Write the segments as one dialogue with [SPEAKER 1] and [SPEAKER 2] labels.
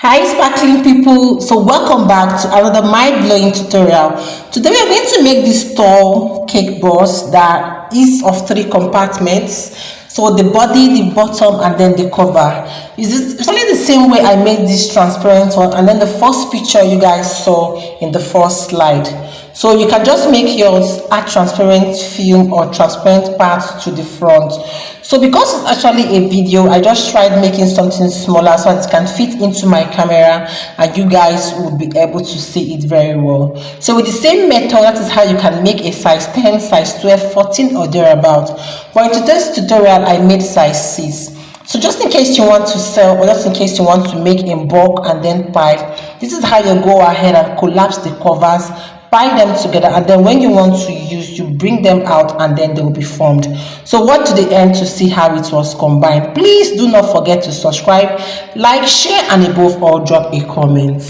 [SPEAKER 1] Hi sparkling people, so welcome back to another mind-blowing tutorial. Today we are going to make this tall cake boss that is of three compartments. So the body, the bottom, and then the cover. It's only the same way I made this transparent one, and then the first picture you guys saw in the first slide. So you can just make yours add transparent film or transparent part to the front. So because it's actually a video, I just tried making something smaller so that it can fit into my camera and you guys would be able to see it very well. So with the same method, that is how you can make a size 10, size 12, 14 or thereabout. But in today's tutorial, I made size 6. So just in case you want to sell or just in case you want to make in bulk and then pile, this is how you go ahead and collapse the covers, tie them together, and then when you want to use, you bring them out and then they will be formed. So watch to the end to see how it was combined. Please do not forget to subscribe, like, share, and above all drop a comment.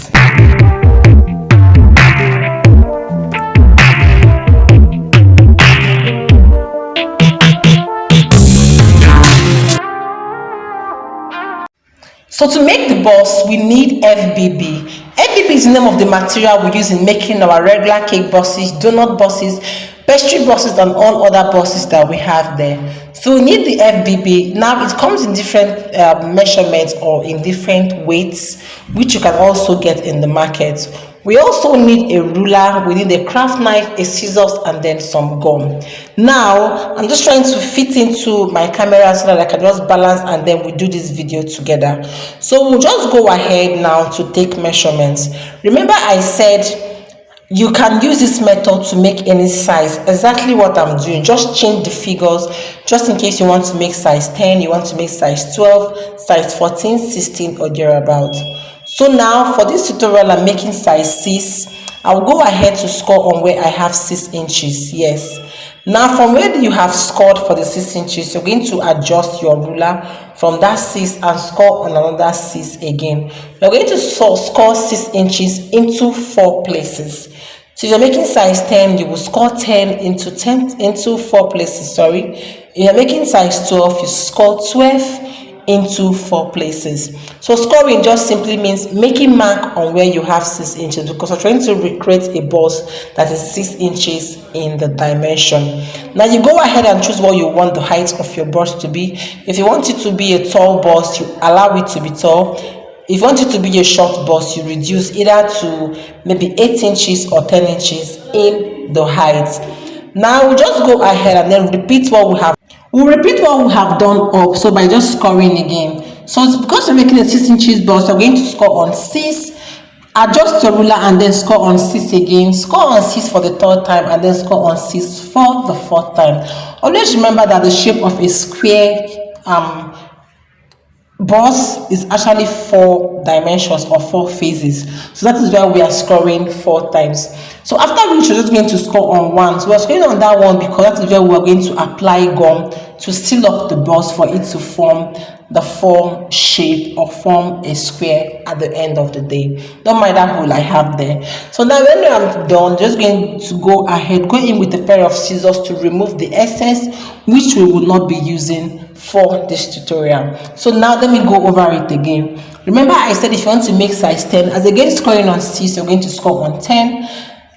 [SPEAKER 1] So to make the boss, we need FBB. FBB is the name of the material we use in making our regular cake bosses, donut bosses, pastry bosses, and all other bosses that we have there. So we need the FBB. Now it comes in different measurements or in different weights, which you can also get in the market. We also need a ruler, we need a craft knife, a scissors, and then some gum. Now, I'm just trying to fit into my camera so that I can just balance and then we do this video together. So we'll just go ahead now to take measurements. Remember I said you can use this method to make any size. Exactly what I'm doing. Just change the figures just in case you want to make size 10, you want to make size 12, size 14, 16 or thereabout. So now for this tutorial I'm making size 6. I'll go ahead to score on where I have 6 inches. Yes. Now from where you have scored for the 6 inches, you're going to adjust your ruler from that 6 and score on another 6 again. You're going to score 6 inches into 4 places. So if you're making size 10, you will score 10 into 4 places. Sorry. If you're making size 12, you score 12 into 4 places. So scoring just simply means making mark on where you have 6 inches because we're trying to recreate a boss that is 6 inches in the dimension. Now you go ahead and choose what you want the height of your boss to be. If you want it to be a tall boss, you allow it to be tall. If you want it to be a short boss, you reduce either to maybe 8 inches or 10 inches in the height. Now we'll just go ahead and then repeat what we have. We'll repeat what we have done up, so by just scoring again. So it's because we're making a 6 inches boss, we're going to score on 6, adjust your ruler and then score on 6 again, score on 6 for the third time and then score on 6 for the fourth time. Always remember that the shape of a square boss is actually 4 dimensions or 4 phases, so that is why we are scoring 4 times. So after which we're just going to score on 1. So we're scoring on that one because that is where we're going to apply gum to seal up the boss for it to form the form shape or form a square at the end of the day. Don't mind that hole I have there. So now when I'm done, just going to go ahead, go in with a pair of scissors to remove the excess which we will not be using for this tutorial. So now let me go over it again. Remember I said if you want to make size 10, as again scoring on 6, you're going to score on 10,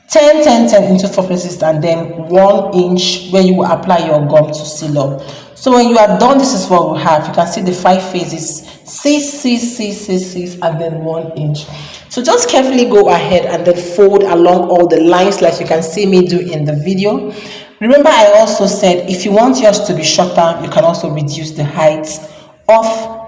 [SPEAKER 1] 10, 10, 10 into 4 places and then 1 inch where you will apply your gum to seal up. So when you are done, this is what we have. You can see the 5 phases, 6, 6, 6, 6, 6, and then 1 inch. So just carefully go ahead and then fold along all the lines like you can see me do in the video. Remember I also said if you want yours to be shorter, you can also reduce the height of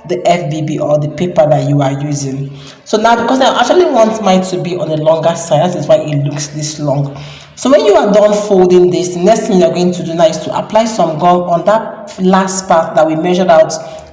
[SPEAKER 1] the FBB or the paper that you are using. So now because I actually want mine to be on the longer side, that is why it looks this long. So when you are done folding this, the next thing you're going to do now is to apply some gum on that last part that we measured out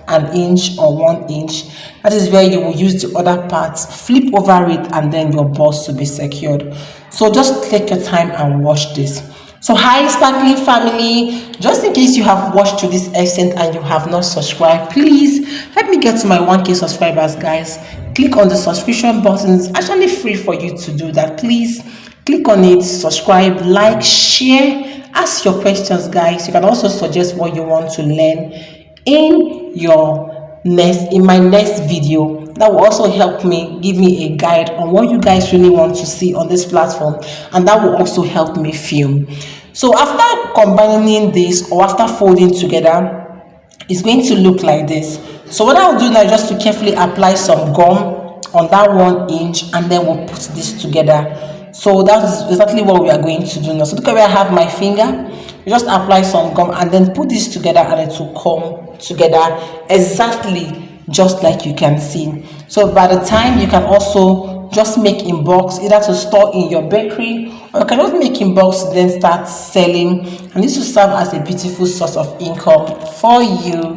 [SPEAKER 1] 1 inch or 1 inch. That is where you will use the other parts, flip over it, and then your boss will be secured. So just take your time and watch this. So hi sparkling family, just in case you have watched to this extent and you have not subscribed, please help me get to my 1k subscribers, guys. Click on the subscription button. It's actually free for you to do that. Please click on it, subscribe, like, share, ask your questions, guys. You can also suggest what you want to learn in my next video that will also help me, give me a guide on what you guys really want to see on this platform, and that will also help me film. So after combining this, or after folding together, it's going to look like this. So what I'll do now is just to carefully apply some gum on that 1 inch, and then we'll put this together. So that's exactly what we are going to do now. So look at where I have my finger. You just apply some gum and then put this together, and it will come together exactly just like you can see. So by the time, you can also just make in box, either to store in your bakery, or you can just make in box then start selling, and this will serve as a beautiful source of income for you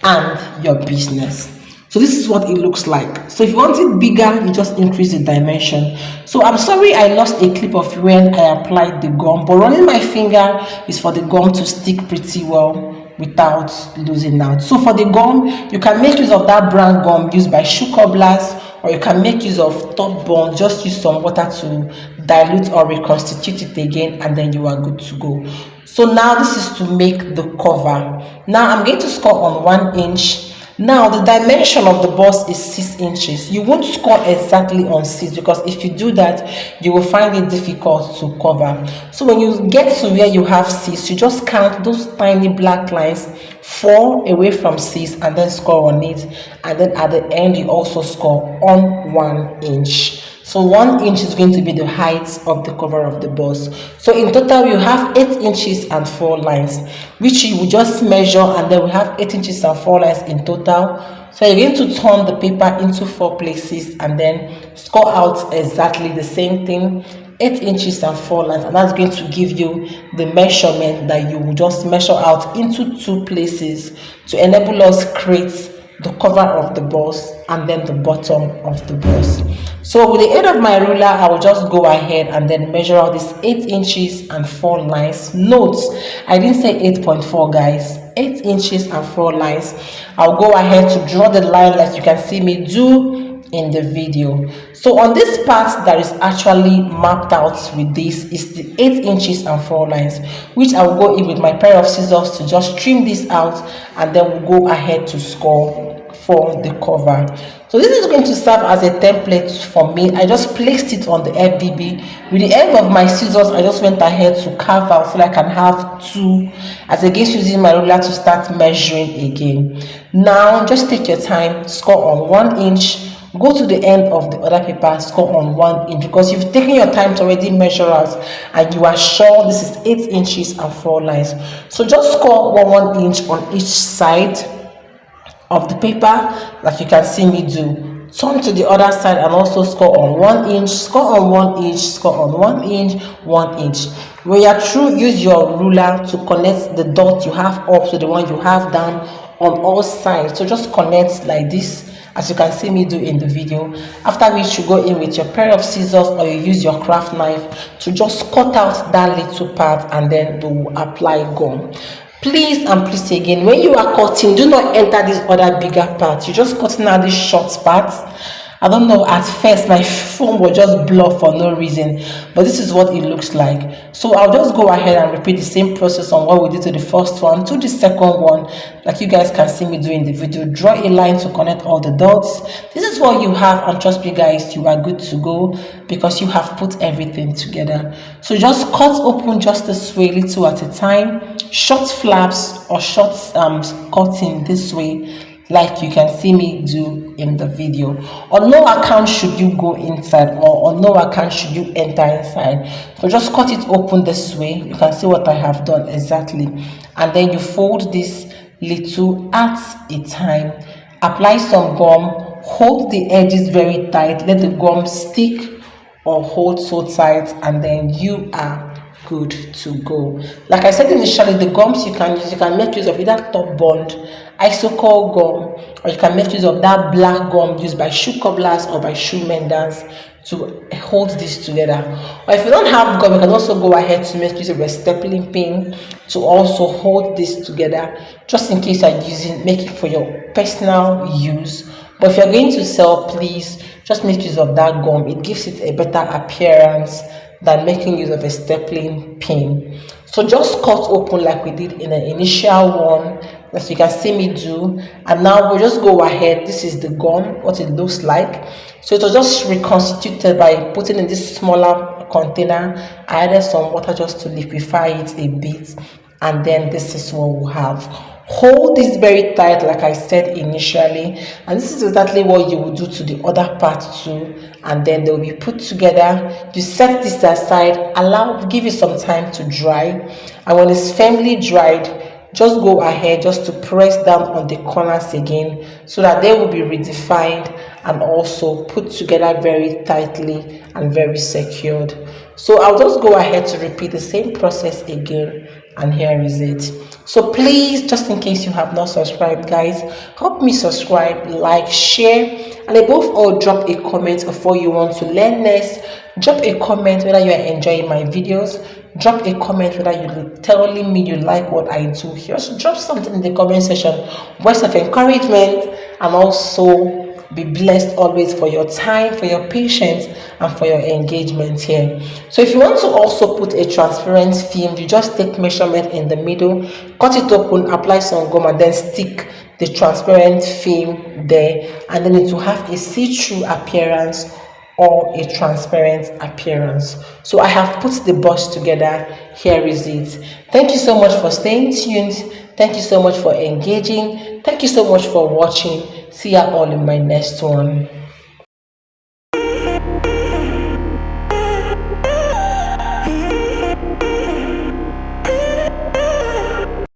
[SPEAKER 1] and your business. So this is what it looks like. So if you want it bigger, you just increase the dimension. So I'm sorry I lost a clip of when I applied the gum, but running my finger is for the gum to stick pretty well without losing out. So for the gum, you can make use of that brown gum used by shoe cobblers, or you can make use of top bond. Just use some water to dilute or reconstitute it again, and then you are good to go. So now this is to make the cover. Now I'm going to score on 1 inch. Now the dimension of the bust is 6 inches. You won't score exactly on 6, because if you do that, you will find it difficult to cover. So when you get to where you have 6, you just count those tiny black lines 4 away from 6, and then score on it. And then at the end, you also score on 1 inch. So 1 inch is going to be the height of the cover of the bust. So in total, you have 8 inches and 4 lines, which you will just measure, and then we have 8 inches and 4 lines in total. So you're going to turn the paper into 4 places, and then score out exactly the same thing, 8 inches and 4 lines, and that's going to give you the measurement that you will just measure out into 2 places to enable us create the cover of the bust and then the bottom of the bust. So with the aid of my ruler, I will just go ahead and then measure out this 8 inches and 4 lines. Note, I didn't say 8.4, guys. 8 inches and 4 lines. I'll go ahead to draw the line like you can see me do in the video. So on this part that is actually mapped out with this is the 8 inches and 4 lines, which I will go in with my pair of scissors to just trim this out, and then we'll go ahead to score for the cover. So this is going to serve as a template for me. I just placed it on the FBB. With the help of my scissors, I just went ahead to carve out so that I can have 2, as against using my ruler to start measuring again. Now just take your time, score on 1 inch, go to the end of the other paper, score on 1 inch, because you've taken your time to already measure out and you are sure this is 8 inches and 4 lines. So just score 1 inch on each side of the paper like you can see me do. Turn to the other side and also score on 1 inch, score on 1 inch, score on 1 inch, 1 inch. When you are through, use your ruler to connect the dot you have up to the one you have down on all sides. So just connect like this, as you can see me do in the video. After which you go in with your pair of scissors, or you use your craft knife to just cut out that little part, and then to apply gum. Please and please again, when you are cutting, do not enter this other bigger part. You're just cutting out this short part. I don't know, at first my phone was just blur for no reason, but this is what it looks like. So I'll just go ahead and repeat the same process on what we did to the first one to the second one, like you guys can see me do in the video. Draw a line to connect all the dots. This is what you have, and trust me guys, you are good to go because you have put everything together. So just cut open just this way, little at a time. Short flaps or short cutting this way, like you can see me do in the video. On no account should you go inside, or on no account should you enter inside. So just cut it open this way. You can see what I have done exactly, and then you fold this little at a time. Apply some gum, hold the edges very tight, let the gum stick or hold so tight, and then you are good to go. Like I said initially, the gums you can use, you can make use of either top bond, isocol gum, or you can make use of that black gum used by shoe cobblers or by shoe menders to hold this together. Or if you don't have gum, you can also go ahead to make use of a stapling pin to also hold this together, just in case you're using, make it for your personal use. But if you're going to sell, please just make use of that gum. It gives it a better appearance than making use of a stapling pin. So just cut open like we did in the initial one, as you can see me do. And now we'll just go ahead. This is the gum, what it looks like. So it was just reconstituted by putting in this smaller container. I added some water just to liquefy it a bit, and then this is what we'll have. Hold this very tight like I said initially, and this is exactly what you will do to the other part too, and then they will be put together. You set this aside, give it some time to dry, and when it's firmly dried, just go ahead just to press down on the corners again so that they will be redefined and also put together very tightly and very secured. So I'll just go ahead to repeat the same process again, and here is it. So please, just in case you have not subscribed, guys, help me subscribe, like, share, and above all, drop a comment of what you want to learn next. Drop a comment whether you are enjoying my videos. Drop a comment whether you're telling me you like what I do. Just drop something in the comment section, words of encouragement, and also be blessed always for your time, for your patience, and for your engagement here. So if you want to also put a transparent film, you just take measurement in the middle, cut it open, apply some gum, and then stick the transparent film there, and then it will have a see-through appearance or a transparent appearance. So I have put the box together. Here is it. Thank you so much for staying tuned. Thank you so much for engaging. Thank you so much for watching. See you all in my next one.